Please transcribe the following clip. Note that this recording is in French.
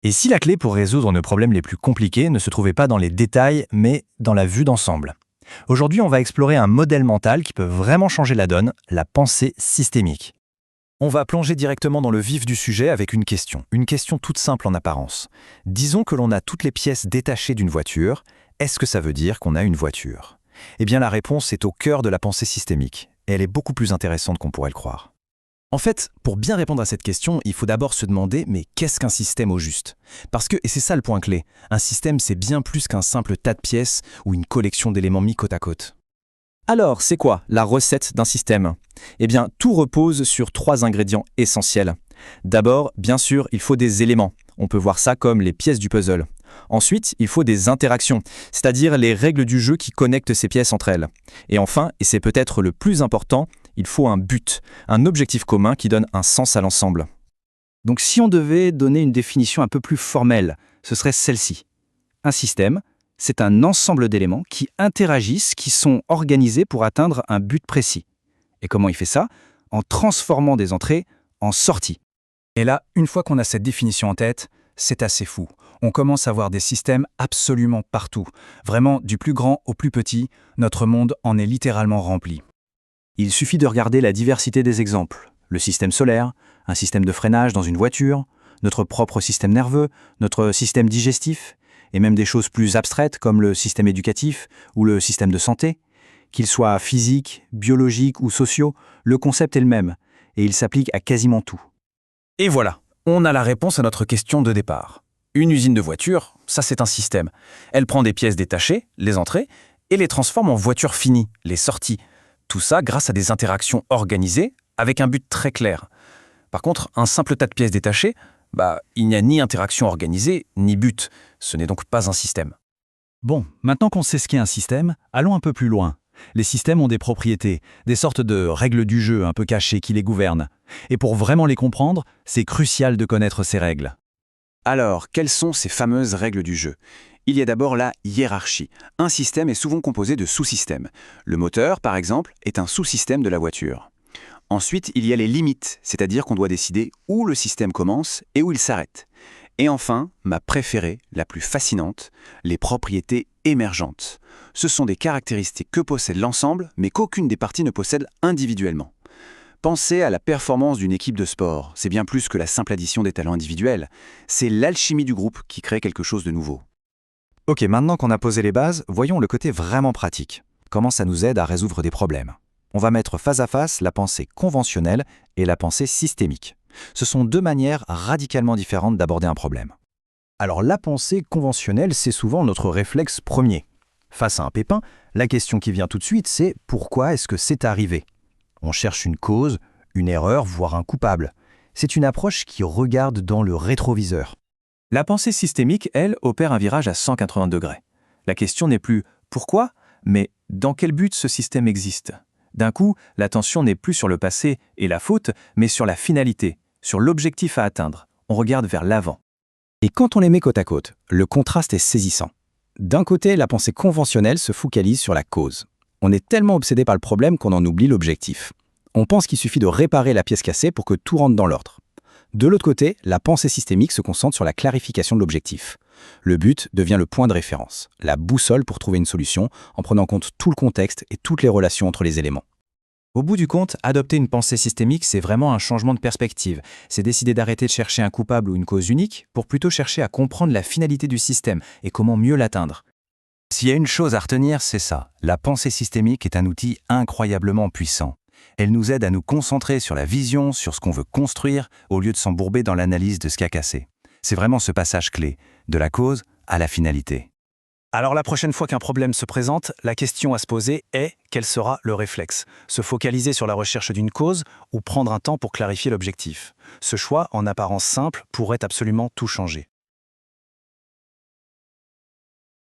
Et si la clé pour résoudre nos problèmes les plus compliqués ne se trouvait pas dans les détails, mais dans la vue d'ensemble? Aujourd'hui, on va explorer un modèle mental qui peut vraiment changer la donne, la pensée systémique. On va plonger directement dans le vif du sujet avec une question toute simple en apparence. Disons que l'on a toutes les pièces détachées d'une voiture, est-ce que ça veut dire qu'on a une voiture? Eh bien la réponse est au cœur de la pensée systémique, et elle est beaucoup plus intéressante qu'on pourrait le croire. En fait, pour bien répondre à cette question, il faut d'abord se demander mais qu'est-ce qu'un système au juste? Parce que, et c'est ça le point clé, un système c'est bien plus qu'un simple tas de pièces ou une collection d'éléments mis côte à côte. Alors, c'est quoi la recette d'un système? Eh bien, tout repose sur 3 ingrédients essentiels. D'abord, bien sûr, il faut des éléments. On peut voir ça comme les pièces du puzzle. Ensuite, il faut des interactions, c'est-à-dire les règles du jeu qui connectent ces pièces entre elles. Et enfin, et c'est peut-être le plus important, il faut un but, un objectif commun qui donne un sens à l'ensemble. Donc si on devait donner une définition un peu plus formelle, ce serait celle-ci. Un système, c'est un ensemble d'éléments qui interagissent, qui sont organisés pour atteindre un but précis. Et comment il fait ça? En transformant des entrées en sorties. Et là, une fois qu'on a cette définition en tête, c'est assez fou. On commence à voir des systèmes absolument partout. Vraiment, du plus grand au plus petit, notre monde en est littéralement rempli. Il suffit de regarder la diversité des exemples. Le système solaire, un système de freinage dans une voiture, notre propre système nerveux, notre système digestif, et même des choses plus abstraites comme le système éducatif ou le système de santé. Qu'ils soient physiques, biologiques ou sociaux, le concept est le même, et il s'applique à quasiment tout. Et voilà, on a la réponse à notre question de départ. Une usine de voitures, ça c'est un système. Elle prend des pièces détachées, les entrées, et les transforme en voitures finies, les sorties. Tout ça grâce à des interactions organisées avec un but très clair. Par contre, un simple tas de pièces détachées, il n'y a ni interaction organisée, ni but. Ce n'est donc pas un système. Bon, maintenant qu'on sait ce qu'est un système, allons un peu plus loin. Les systèmes ont des propriétés, des sortes de règles du jeu un peu cachées qui les gouvernent. Et pour vraiment les comprendre, c'est crucial de connaître ces règles. Alors, quelles sont ces fameuses règles du jeu? Il y a d'abord la hiérarchie. Un système est souvent composé de sous-systèmes. Le moteur, par exemple, est un sous-système de la voiture. Ensuite, il y a les limites, c'est-à-dire qu'on doit décider où le système commence et où il s'arrête. Et enfin, ma préférée, la plus fascinante, les propriétés émergentes. Ce sont des caractéristiques que possède l'ensemble, mais qu'aucune des parties ne possède individuellement. Pensez à la performance d'une équipe de sport. C'est bien plus que la simple addition des talents individuels. C'est l'alchimie du groupe qui crée quelque chose de nouveau. Ok, maintenant qu'on a posé les bases, voyons le côté vraiment pratique. Comment ça nous aide à résoudre des problèmes? On va mettre face à face la pensée conventionnelle et la pensée systémique. Ce sont 2 manières radicalement différentes d'aborder un problème. Alors la pensée conventionnelle, c'est souvent notre réflexe premier. Face à un pépin, la question qui vient tout de suite, c'est pourquoi est-ce que c'est arrivé? On cherche une cause, une erreur, voire un coupable. C'est une approche qui regarde dans le rétroviseur. La pensée systémique, elle, opère un virage à 180 degrés. La question n'est plus « pourquoi ?», mais « dans quel but ce système existe ?» D'un coup, l'attention n'est plus sur le passé et la faute, mais sur la finalité, sur l'objectif à atteindre. On regarde vers l'avant. Et quand on les met côte à côte, le contraste est saisissant. D'un côté, la pensée conventionnelle se focalise sur la cause. On est tellement obsédé par le problème qu'on en oublie l'objectif. On pense qu'il suffit de réparer la pièce cassée pour que tout rentre dans l'ordre. De l'autre côté, la pensée systémique se concentre sur la clarification de l'objectif. Le but devient le point de référence, la boussole pour trouver une solution en prenant en compte tout le contexte et toutes les relations entre les éléments. Au bout du compte, adopter une pensée systémique, c'est vraiment un changement de perspective. C'est décider d'arrêter de chercher un coupable ou une cause unique pour plutôt chercher à comprendre la finalité du système et comment mieux l'atteindre. S'il y a une chose à retenir, c'est ça. La pensée systémique est un outil incroyablement puissant. Elle nous aide à nous concentrer sur la vision, sur ce qu'on veut construire, au lieu de s'embourber dans l'analyse de ce qui a cassé. C'est vraiment ce passage clé, de la cause à la finalité. Alors la prochaine fois qu'un problème se présente, la question à se poser est quel sera le réflexe? Se focaliser sur la recherche d'une cause ou prendre un temps pour clarifier l'objectif? Ce choix, en apparence simple, pourrait absolument tout changer.